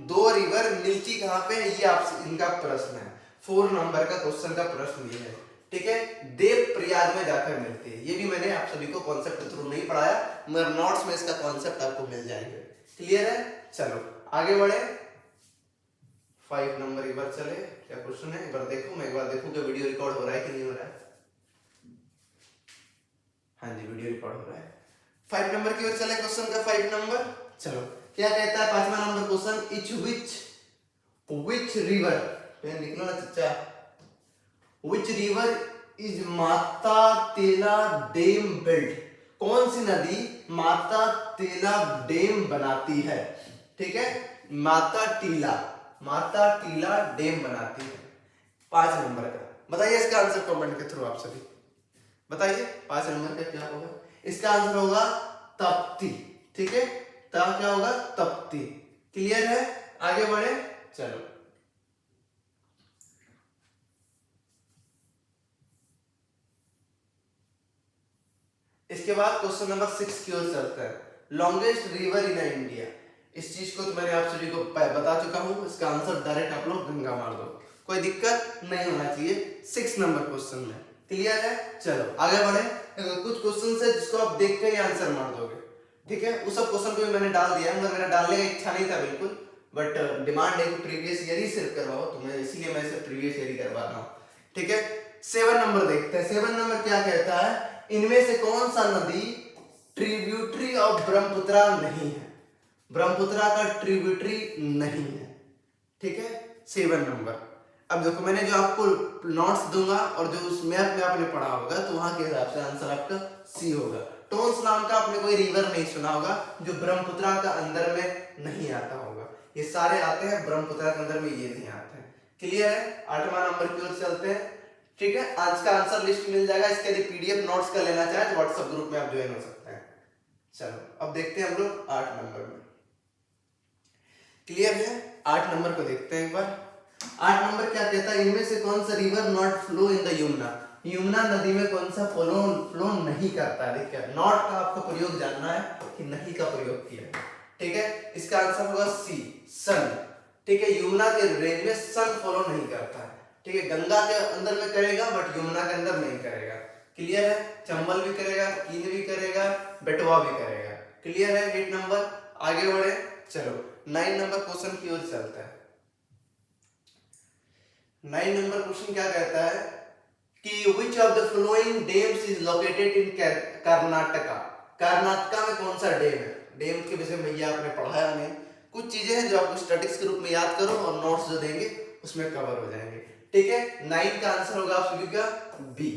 2 रिवर मिलती कहां पे है, ये आपसे इनका प्रश्न है। 4 नंबर का क्वेश्चन का प्रश्न ये है, ठीक है। देव प्रयाग में जाकर मिलते हैं, ये भी मैंने आप सभी को कॉन्सेप्ट थ्रू नहीं पढ़ाया, मगर नोट्स में इसका कॉन्सेप्ट आपको मिल जाएंगे। क्लियर है, चलो आगे बढ़े। 5 नंबर एक बार चले, क्या क्वेश्चन है एक बार देखो, मैं एक बार देखूं कि वीडियो रिकॉर्ड हो रहा है कि नहीं हो रहा है। हाँ जी वीडियो रिकॉर्ड हो रहा है। 5 नंबर की ओर चले, क्वेश्चन का 5 नंबर, चलो क्या कहता है 5वां number question, each which river, pen निकलो ना चच्चा, विच रिवर इज माता तेला डैम बिल्ड, कौन सी नदी माता तेला डैम बनाती है, ठीक है। माता टीला डैम बनाती है। 5 नंबर का बताइए, इसका आंसर कमेंट के थ्रू आप सभी बताइए, 5 नंबर का क्या होगा। इसका आंसर होगा तप्ती, ठीक है। क्या होगा, तप्ती। क्लियर है, आगे बढ़े, चलो इसके बाद क्वेश्चन नंबर 6 की ओर चलते हैं। लॉन्गेस्ट रिवर इन इंडिया, इस चीज को तो मैंने आप सभी को बता चुका हूं, इसका आंसर डायरेक्ट आप लोग गंगा मार दो, कोई दिक्कत नहीं होना चाहिए 6 नंबर क्वेश्चन में। क्लियर है, चलो आगे बढ़े। कुछ क्वेश्चन है जिसको आप देख कर ही आंसर मार दोगे, ठीक है। उस सब क्वेश्चन को भी मैंने डाल दिया, मगर मेरा डालने का इच्छा नहीं था बिल्कुल, बट डिमांड है कि प्रीवियस ईयर ही सिर्फ करवाओ, तो मैं इसीलिए मैं सिर्फ प्रीवियस ईयर ही करवा रहा हूँ, ठीक है। 7 नंबर देखते हैं। 7 नंबर क्या कहता है, इनमें से कौन सा नदी ट्रिब्यूटरी ऑफ ब्रह्मपुत्रा नहीं है, ब्रह्मपुत्रा का ट्रिब्यूटरी नहीं है, ठीक है। 7 नंबर। अब देखो मैंने जो आपको नोट्स दूंगा और जो उस मैप में आपने पढ़ा होगा, तो वहां के हिसाब से आंसर आपका सी होगा। टोन्स नाम का आपने कोई रिवर नहीं सुना होगा जो ब्रह्मपुत्रा का अंदर में नहीं आता होगा, ये सारे आते हैं ब्रह्मपुत्रा के अंदर में, ये नहीं आते हैं। क्लियर है, 8वां नंबर की ओर चलते हैं, ठीक है। आज का आंसर लिस्ट मिल जाएगा, इसके यदि पीडीएफ नोट्स का लेना चाहे तो व्हाट्सएप ग्रुप में आप ज्वाइन हो सकते हैं। चलो अब देखते हैं हम लोग 8 नंबर में। क्लियर है, 8 नंबर को देखते हैं एक बार। 8 नंबर क्या कहता है, इनमें से कौन सा river not flow in the Yamuna, Yamuna नदी में कौन सा फ्लो नहीं करता है। देखिए नॉट का आपको प्रयोग जानना है कि नहीं का प्रयोग किया है, ठीक है। इसका आंसर होगा सी, सन, ठीक है। यमुना के रेंज में सन फॉलो नहीं करता है, ठीक है। गंगा के अंदर में करेगा बट यमुना के अंदर नहीं करेगा। क्लियर है, चंबल भी करेगा, कीन भी करेगा, बेटवा भी करेगा। क्लियर है 8 नंबर, आगे बढ़े, चलो 9 नंबर क्वेश्चन की ओर चलता है। 9 नंबर क्वेश्चन क्या कहता है कि which of the following dams is located in Karnataka, Karnataka में कौन सा डैम है। डैम के विषय में ये आपने पढ़ाया नहीं, कुछ चीजें हैं जो आपको स्टैटिक्स के रूप में याद करो और नोट्स जो देंगे उसमें कवर हो जाएंगे, ठीक है। 9 का आंसर होगा आप सभी का बी,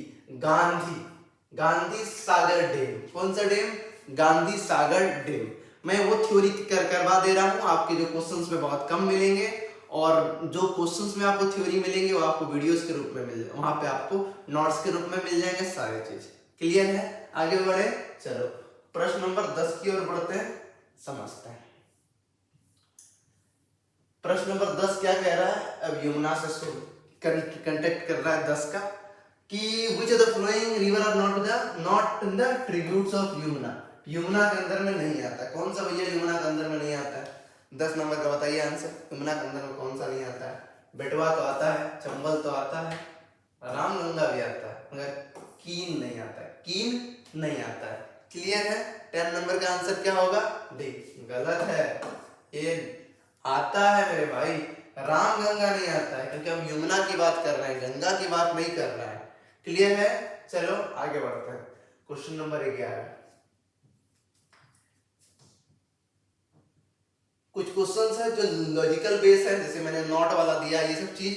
गांधी सागर डैम। कौन सा डैम, गांधी सागर डैम। मैं वो थ्योरी करवा दे रहा हूं, आपके जो क्वेश्चंस में बहुत कम मिलेंगे, और जो क्वेश्चंस में आपको थ्योरी मिलेंगे वो आपको वीडियोस के रूप में मिल जाएंगे, वहां पे आपको नोट्स के रूप में मिल जाएंगे सारे चीज। क्लियर है, आगे बढ़े, चलो प्रश्न नंबर 10 की ओर बढ़ते हैं, समझते हैं। प्रश्न नंबर 10 क्या कह रहा है, अब यमुना से कंटेक्ट कर रहा है 10 का, कि which of the flowing river are not in the tributes of Yamuna, Yamuna के अंदर में नहीं आता। कौन सा भैया यमुना के अंदर में नहीं आता है? 10 नंबर का बताइए आंसर। यमुना के अंदर में कौन सा नहीं आता है? बेटवा तो आता है, चंबल तो आता है, रामगंगा भी आता है, मगर कीन नहीं आता है। कीन नहीं आता है। क्लियर है? 10 नंबर का आंसर क्या होगा? डी। गलत है, ये आता है मेरे भाई, रामगंगा नहीं आता है, क्योंकि हम यमुना की बात कर रहे हैं, गंगा की बात नहीं कर रहे हैं। क्लियर है? चलो आगे बढ़ते हैं। Question number 11। कुछ क्वेश्चंस है जो लॉजिकल बेस है, जैसे मैंने नॉट वाला दिया, ये सब चीज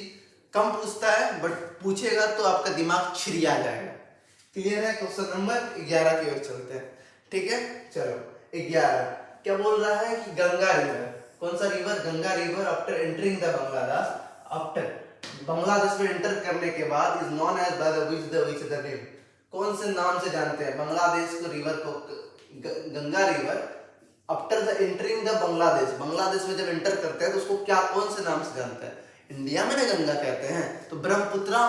कम पूछता है, बट पूछेगा तो आपका दिमाग छिड़िया जाएगा। क्लियर है? क्वेश्चन नंबर 11 की ओर चलते हैं। ठीक है, चलो 11 क्या बोल रहा है कि गंगा रिवर, कौन सा river? Ganga river after entering the Bangladesh, after Bangladesh में एंटर करने के बाद is known as by the name, कौन से नाम से जानते हैं बांग्लादेश को? रिवर को Ganga river after the entering the Bangladesh, Bangladesh में जब एंटर करते हैं तो उसको क्या, कौन से नाम से जानते हैं? इंडिया में ना गंगा कहते हैं, तो ब्रह्मपुत्रा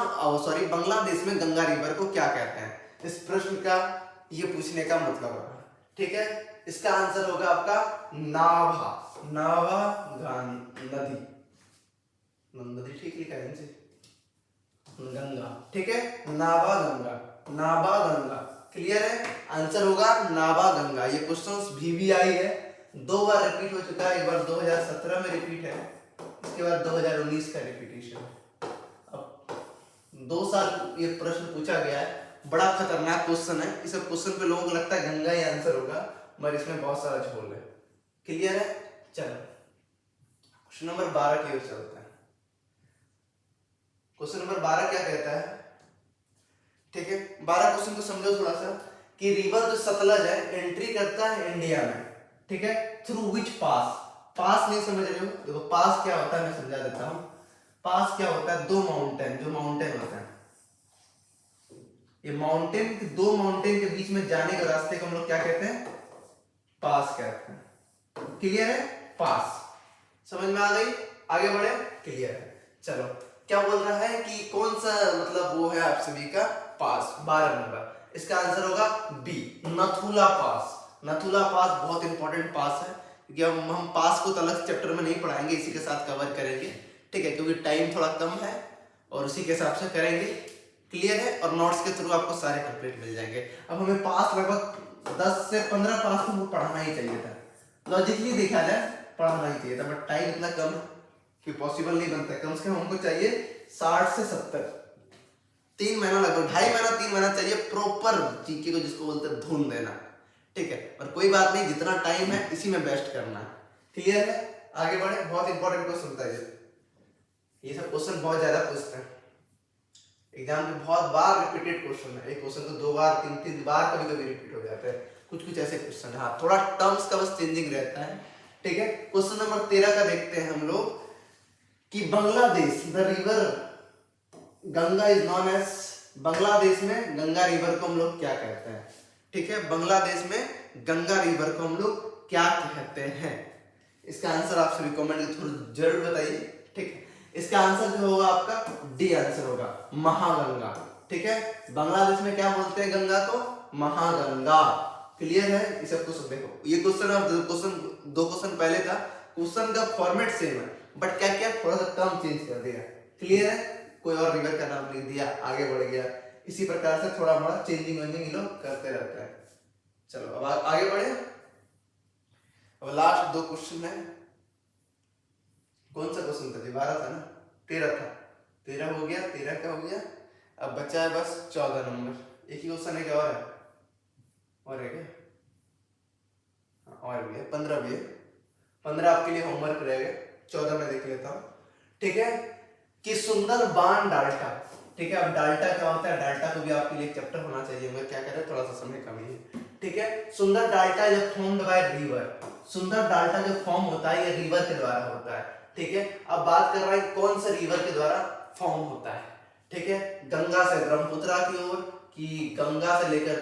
सॉरी बांग्लादेश में गंगा रिवर को क्या कहते हैं? इस प्रश्न का ये पूछने का मतलब होगा। ठीक है, इसका आंसर होगा आपका नाभा, नाभा नदी, नदी ठीक लिखा है इनसे, गंगा। ठीक है, नाभा गंगा, नाभा गंगा। क्लियर है? आंसर होगा नाभा गंगा। ये क्वेश्चंस VVI है, 2 बार रिपीट हो चुका है, एक बार 2017 में रिपीट है, इसके बाद 2019 का रिपीटेशन। अब 2 साल ये प्रश्न पूछा गया है, बड़ा खतरनाक क्वेश्चन है। इस क्वेश्चन पे लोगों को लगता है गंगा ही आंसर होगा, मगर इसमें बहुत सारा झोल है। क्लियर है? चलो क्वेश्चन नंबर 12 की ओर चलते हैं। क्वेश्चन नंबर 12 क्या कहता है? ठीक है, 12 क्वेश्चन को समझो थोड़ा सा, कि रिवर जो सतलज है एंट्री करता है इंडिया में, ठीक है, थ्रू विच पास। पास नहीं समझ रहे हो? देखो पास क्या होता है मैं समझा देता हूं। पास क्या होता है? 2 माउंटेन, जो माउंटेन होता है, ये माउंटेन, 2 माउंटेन के बीच में जाने के रास्ते को हम लोग क्या कहते हैं? पास कहते हैं। क्लियर है? पास समझ में आ गई? आगे बढ़े? क्लियर है? चलो क्या बोल रहा है कि कौन सा मतलब वो है आप सभी का पास? 12 नंबर, इसका आंसर होगा बी, नथुला पास। नथुला पास बहुत इंपॉर्टेंट पास है, क्योंकि हम पास को तो अलग चैप्टर में नहीं पढ़ाएंगे, इसी के साथ कवर करेंगे। ठीक है, क्योंकि टाइम थोड़ा कम है और उसी के हिसाब से करेंगे। क्लियर है? और नोट्स के थ्रू आपको सारे कंप्लीट मिल जाएंगे। अब हमें पास लगभग 10 से 15 पास तो पढ़ना ही चाहिए था, लॉजिकली देखा जाए पढ़ना ही चाहिए था, बट टाइम इतना कम है कि पॉसिबल नहीं बनता। कम से कम हमको चाहिए 60 से 70, 3 महीना, लगभग 2.5 महीना 3 महीना चाहिए प्रॉपर जीके को, जिसको बोलते हैं धुन देना। ठीक है, पर कोई बात नहीं, जितना टाइम है इसी में बेस्ट करना है। क्लियर है? आगे बढ़े। बहुत इंपॉर्टेंट क्वेश्चन था ये सब क्वेश्चन बहुत ज्यादा पूछते हैं एग्जाम में, बहुत बार रिपीटेड क्वेश्चन है। एक क्वेश्चन तो 2 बार 3 बार कभी कभी रिपीट हो जाता है, कुछ ऐसे क्वेश्चन है। हाँ, थोड़ा टर्म्स का बस चेंजिंग रहता है। ठीक है, क्वेश्चन नंबर 13 का देखते हैं हम लोग, कि Bangladesh the river Ganga is known as, Bangladesh में गंगा रिवर को हम लोग क्या कहते हैं? ठीक है, बांग्लादेश में गंगा रिवर को हम लोग क्या कहते हैं? इसका आंसर आप सभी कमेंट के थ्रू जरूर बताइए। ठीक है, इसका आंसर जो होगा आपका डी आंसर होगा, महागंगा। ठीक है, बांग्लादेश में क्या बोलते हैं गंगा को? महागंगा। क्लियर है? इस सब क्वेश्चन देखो, ये क्वेश्चन और 2 क्वेश्चन पहले था, क्वेश्चन का फॉर्मेट सेम है, बट क्या क्या थोड़ा सा कम चेंज कर दिया। क्लियर है? कोई और रिवर का नाम लिख दिया, आगे बढ़ गया। इसी प्रकार से थोड़ा बड़ा चेंजिंग वेंजिंग ये लोग करते रहते हैं। चलो अब आगे बढ़े। अब लास्ट 2 क्वेश्चन है। कौन सा क्वेश्चन था जी? 12 था ना? 13 था। 13 हो गया, 13 का हो गया। अब बचा है बस 14 नंबर। एक ही क्वेश्चन है क्या और है? और है क्या? और भी है, 15 भी है। 15 आपके लिए होमवर्क रहेगा, 14 में देख लेता हूँ। ठीक है, कि सुंदर बाण डाल्टा। ठीक है, अब डाल्टा क्या होता है? डाल्टा को भी आपके लिए चैप्टर होना चाहिए, मगर क्या करें, थोड़ा सा समय कमी है। ठीक है, सुंदर डाल्टा जो फॉर्म्ड बाय रिवर, सुंदर डाल्टा जो फॉर्म होता है ये रिवर के द्वारा होता है। ठीक है, अब बात कर रहा है कौन सा रिवर के द्वारा फॉर्म होता है। ठीक है, गंगा से ब्रह्मपुत्रा की ओर, कि गंगा से लेकर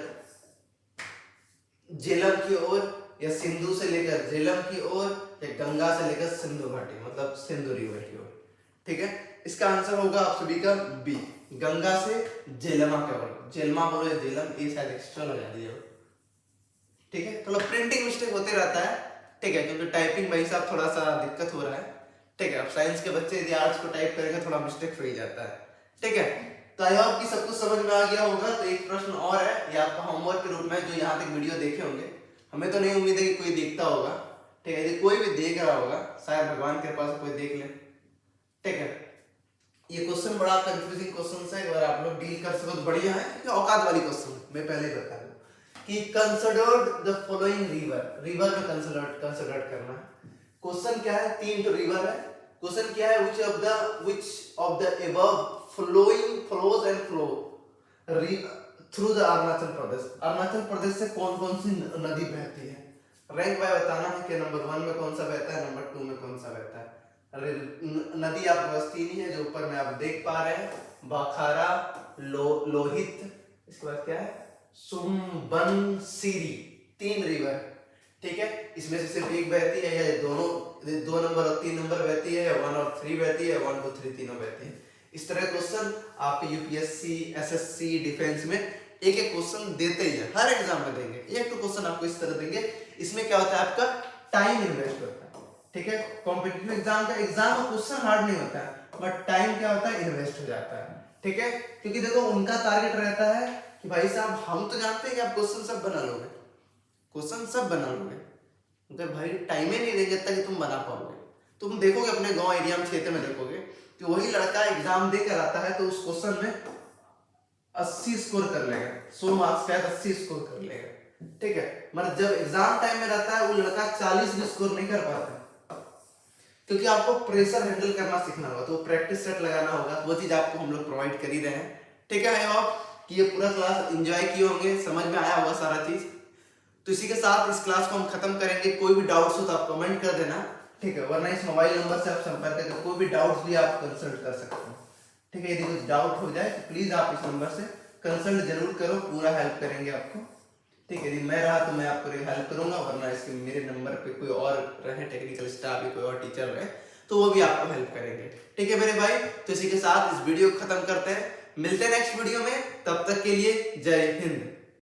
झेलम की ओर, या सिंधु से लेकर झेलम की ओर, या गंगा से लेकर सिंधु घाटी मतलब सिंधु रिवर की ओर। ठीक है, इसका आंसर होगा आप सभी का बी, गंगा से झेलमा की ओर। झेलमा बोलो या झेलम, ये शायद एक्स्ट्रा लगा दिया। ठीक है, थोड़ा प्रिंटिंग मिस्टेक होते रहता है, ठीक है, क्योंकि टाइपिंग भाई साहब थोड़ा सा दिक्कत हो रहा है, ठीक है। अब साइंस के बच्चे यदि आर्ट्स को टाइप करेंगे थोड़ा मिस्टेक हो ही जाता है, ठीक है। तो आई होप कि सब कुछ समझ में आ गया होगा। तो एक प्रश्न और है, ये आपका होमवर्क के रूप में, जो यहाँ तक वीडियो देखे होंगे, हमें तो नहीं उम्मीद है कि कोई देखता होगा, ठीक है, यदि कोई भी देख रहा होगा शायद भगवान के पास कोई देख ले, ठीक है। ये क्वेश्चन बड़ा कंफ्यूजिंग क्वेश्चन है, अगर आप लोग डील कर सको तो बढ़िया है, क्योंकि औकात वाली क्वेश्चन मैं पहले ही बता दूं कि कंसिडर्ड द फॉलोइंग रिवर में कंसिडर करना है। क्वेश्चन क्या है, 3 तो रिवर है। क्वेश्चन क्या है, which of the above flowing flows and flow through the Arunachal Pradesh. Arunachal Pradesh से कौन कौन सी नदी बहती है, रैंक बाय बताना है कि नंबर 1 में कौन सा बहता है, नंबर 2 में कौन सा बहता है। नदी आप बस 3 ही है जो ऊपर में आप देख पा रहे हैं, बाखारा, लोहित, इसके बाद क्या है, सुबनसिरी, 3 रिवर, ठीक है। इसमें से सिर्फ एक बहती है, या दोनों 2 नंबर और 3 नंबर बहती है, या 1 और 3 बहती है, 1 2 3 तीनों बहती है। इस तरह क्वेश्चन आपके यूपीएससी, एसएससी, डिफेंस में एक एक क्वेश्चन देते ही है, हर एग्जाम में देंगे, एक तो क्वेश्चन आपको इस तरह देंगे। इसमें क्या होता है, आपका टाइम इन्वेस्ट होता है, ठीक है। कॉम्पिटिटिव एग्जाम का क्वेश्चन हार्ड नहीं होता है, बट टाइम क्या होता है, इन्वेस्ट हो जाता है, ठीक है। क्योंकि देखो उनका टारगेट रहता है कि भाई साहब हम तो जानते हैं कि आप क्वेश्चन सब बना लोगे, क्वेश्चन सब बना लोगे, मगर भाई टाइम ही नहीं देंगे तक तुम बना पाओगे। तुम देखोगे अपने गांव एरिया में, क्षेत्र में देखोगे कि वही लड़का एग्जाम देकर आता है तो उस क्वेश्चन में 80 स्कोर कर लेगा, 100 मार्क्स का 80 स्कोर कर लेगा, ठीक है। मतलब जब एग्जाम टाइम में रहता है वो लड़का 40 भी स्कोर नहीं कर पाता, क्योंकि आपको प्रेशर हैंडल करना सीखना होगा, तो प्रैक्टिस सेट लगाना होगा, वो चीज आपको हम लोग प्रोवाइड कर ही रहे हैं, ठीक है। आई होप कि ये पूरा क्लास एंजॉय किए होंगे, समझ में आया होगा सारा चीज। तो इसी के साथ इस क्लास को हम खत्म करेंगे। कोई भी डाउट्स हो तो आप कमेंट कर देना, ठीक है, वरना इस मोबाइल नंबर से आप संपर्क करके कोई भी डाउट्स भी आप कंसल्ट कर सकते हो, ठीक है। यदि कुछ डाउट हो जाए तो प्लीज आप इस नंबर से कंसल्ट जरूर करो, पूरा हेल्प करेंगे आपको, ठीक है। यदि मैं रहा तो मैं आपको हेल्प करूंगा, वरना इसके मेरे नंबर पे कोई और रहे, टेक्निकल स्टाफ या कोई और टीचर रहे तो वो भी आपको हेल्प करेंगे, ठीक है मेरे भाई। तो इसी के साथ इस वीडियो को खत्म करते हैं, मिलते हैं नेक्स्ट वीडियो में, तब तक के लिए जय हिंद।